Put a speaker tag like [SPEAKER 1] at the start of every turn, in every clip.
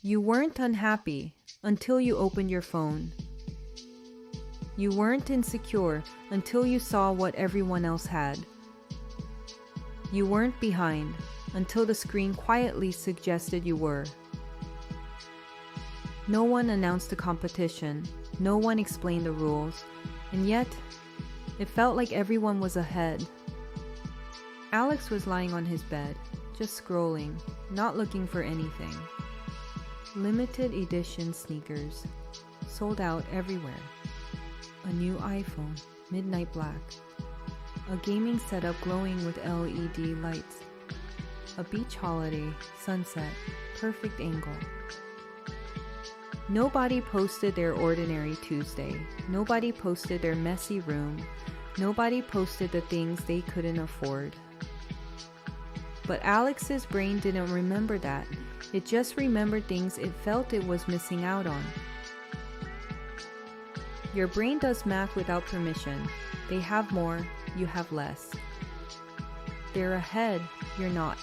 [SPEAKER 1] You weren't unhappy until you opened your phone. You weren't insecure until you saw what everyone else had. You weren't behind until the screen quietly suggested you were. No one announced a competition, no one explained the rules, and yet, it felt like everyone was ahead. Alex was lying on his bed, just scrolling, not looking for anything. Limited edition sneakers, sold out everywhere. A new iPhone, midnight black. A gaming setup glowing with LED lights. A beach holiday, sunset, perfect angle. Nobody posted their ordinary Tuesday. Nobody posted their messy room. Nobody posted the things they couldn't afford. But Alex's brain didn't remember that. It just remembered things it felt it was missing out on. Your brain does math without permission. They have more, you have less. They're ahead, you're not.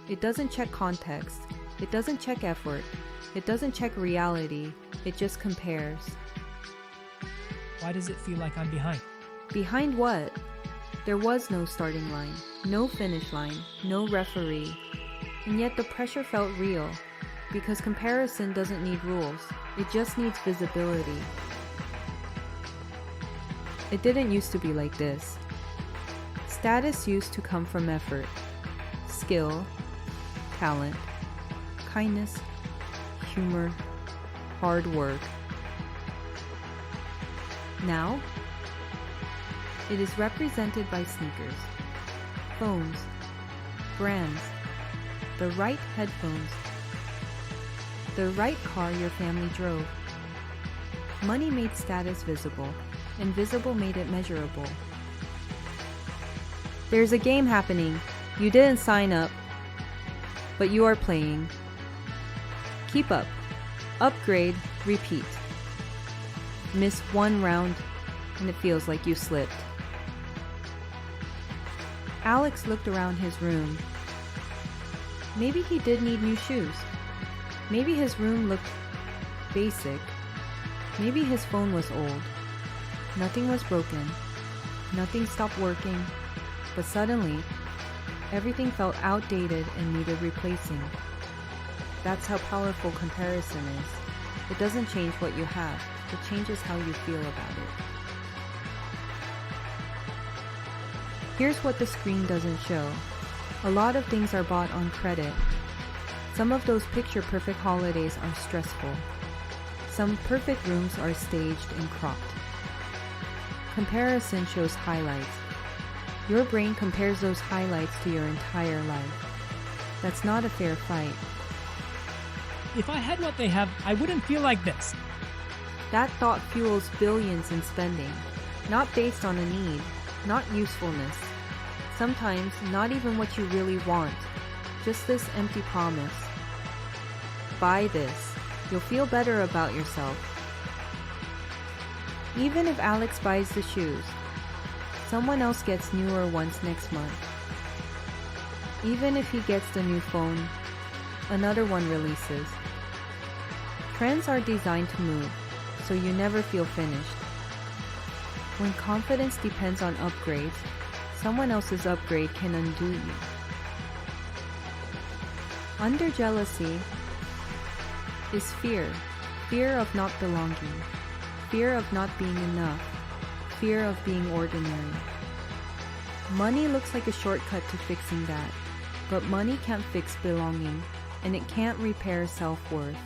[SPEAKER 1] It doesn't check context. It doesn't check effort. It doesn't check reality. It just compares.
[SPEAKER 2] Why does it feel like I'm behind?
[SPEAKER 1] Behind what? There was no starting line, no finish line, no referee. And yet the pressure felt real, because comparison doesn't need rules. It just needs visibility. It didn't used to be like this. Status used to come from effort, skill, talent, kindness, humor, hard work. Now, it is represented by sneakers, phones, brands, the right headphones, the right car your family drove. Money made status visible, and visible made it measurable. There's a game happening. You didn't sign up, but you are playing. Keep up. Upgrade, repeat. Miss one round, and it feels like you slipped. Alex looked around his room. Maybe he did need new shoes. Maybe his room looked basic. Maybe his phone was old. Nothing was broken. Nothing stopped working. But suddenly, everything felt outdated and needed replacing. That's how powerful comparison is. It doesn't change what you have. It changes how you feel about it. Here's what the screen doesn't show. A lot of things are bought on credit. Some of those picture-perfect holidays are stressful. Some perfect rooms are staged and cropped. Comparison shows highlights. Your brain compares those highlights to your entire life. That's not a fair fight.
[SPEAKER 2] If I had what they have, I wouldn't feel like this.
[SPEAKER 1] That thought fuels billions in spending, not based on a need, not usefulness. Sometimes not even what you really want, just this empty promise. Buy this. You'll feel better about yourself. Even if Alex buys the shoes, someone else gets newer ones next month. Even if he gets the new phone, another one releases. Trends are designed to move, so you never feel finished. When confidence depends on upgrades, someone else's upgrade can undo you. Under jealousy is fear. Fear of not belonging. Fear of not being enough. Fear of being ordinary. Money looks like a shortcut to fixing that, but money can't fix belonging, and it can't repair self-worth.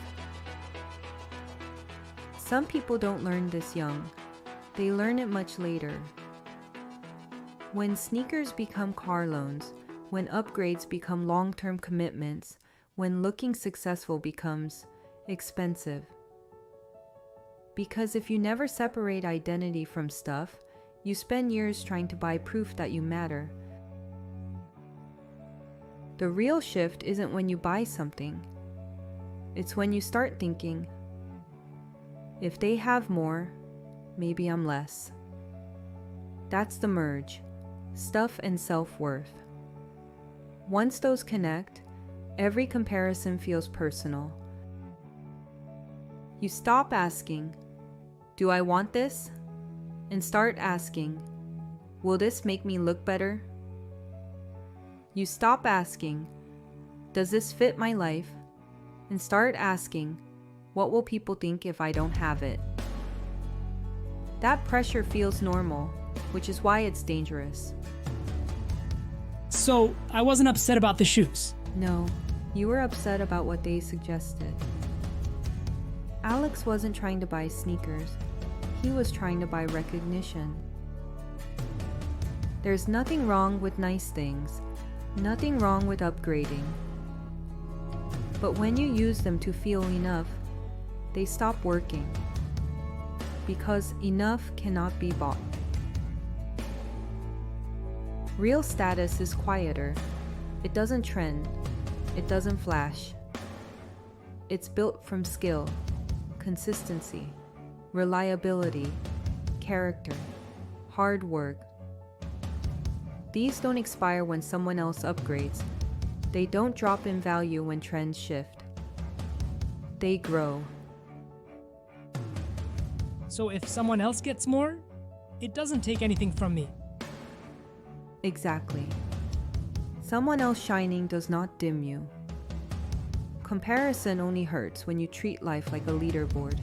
[SPEAKER 1] Some people don't learn this young. They learn it much later. When sneakers become car loans, when upgrades become long-term commitments, when looking successful becomes expensive. Because if you never separate identity from stuff, you spend years trying to buy proof that you matter. The real shift isn't when you buy something. It's when you start thinking, if they have more, maybe I'm less. That's the merge, stuff and self-worth. Once those connect, every comparison feels personal. You stop asking, "Do I want this?" and start asking, "Will this make me look better?" You stop asking, "Does this fit my life?" and start asking, "What will people think if I don't have it?" That pressure feels normal, which is why it's dangerous.
[SPEAKER 2] So, I wasn't upset about the shoes.
[SPEAKER 1] No, you were upset about what they suggested. Alex wasn't trying to buy sneakers. He was trying to buy recognition. There's nothing wrong with nice things, nothing wrong with upgrading. But when you use them to feel enough, they stop working. Because enough cannot be bought. Real status is quieter. It doesn't trend. It doesn't flash. It's built from skill, consistency, reliability, character, hard work. These don't expire when someone else upgrades. They don't drop in value when trends shift. They grow.
[SPEAKER 2] So if someone else gets more, it doesn't take anything from me.
[SPEAKER 1] Exactly. Someone else shining does not dim you. Comparison only hurts when you treat life like a leaderboard.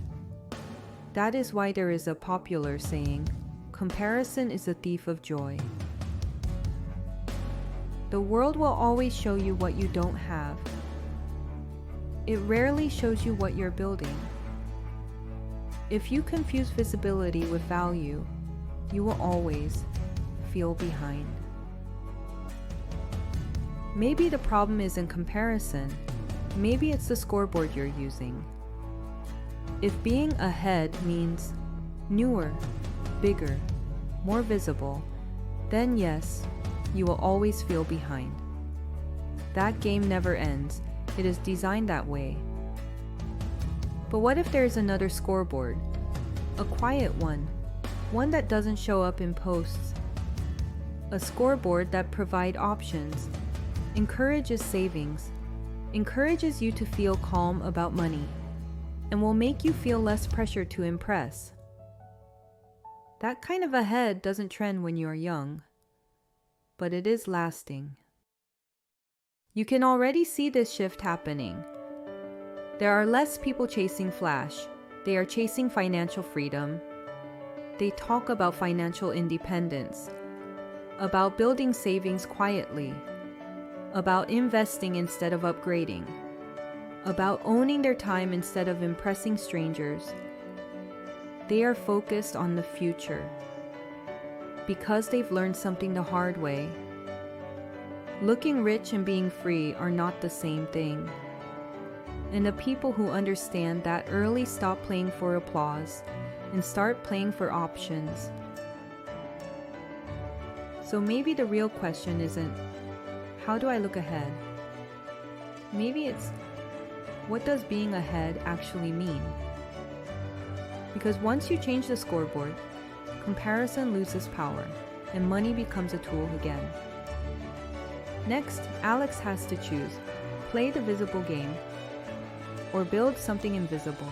[SPEAKER 1] That is why there is a popular saying, "Comparison is a thief of joy." The world will always show you what you don't have. It rarely shows you what you're building. If you confuse visibility with value, you will always feel behind. Maybe the problem isn't comparison. Maybe it's the scoreboard you're using. If being ahead means newer, bigger, more visible, then yes, you will always feel behind. That game never ends. It is designed that way. But what if there's another scoreboard? A quiet one that doesn't show up in posts. A scoreboard that provides options, encourages savings, encourages you to feel calm about money, and will make you feel less pressure to impress. That kind of ahead doesn't trend when you are young, but it is lasting. You can already see this shift happening. There are less people chasing flash. They are chasing financial freedom. They talk about financial independence, about building savings quietly, about investing instead of upgrading, about owning their time instead of impressing strangers. They are focused on the future because they've learned something the hard way. Looking rich and being free are not the same thing. And the people who understand that early stop playing for applause and start playing for options. So maybe the real question isn't, how do I look ahead? Maybe it's, what does being ahead actually mean? Because once you change the scoreboard, comparison loses power and money becomes a tool again. Next, Alex has to choose, play the visible game or build something invisible.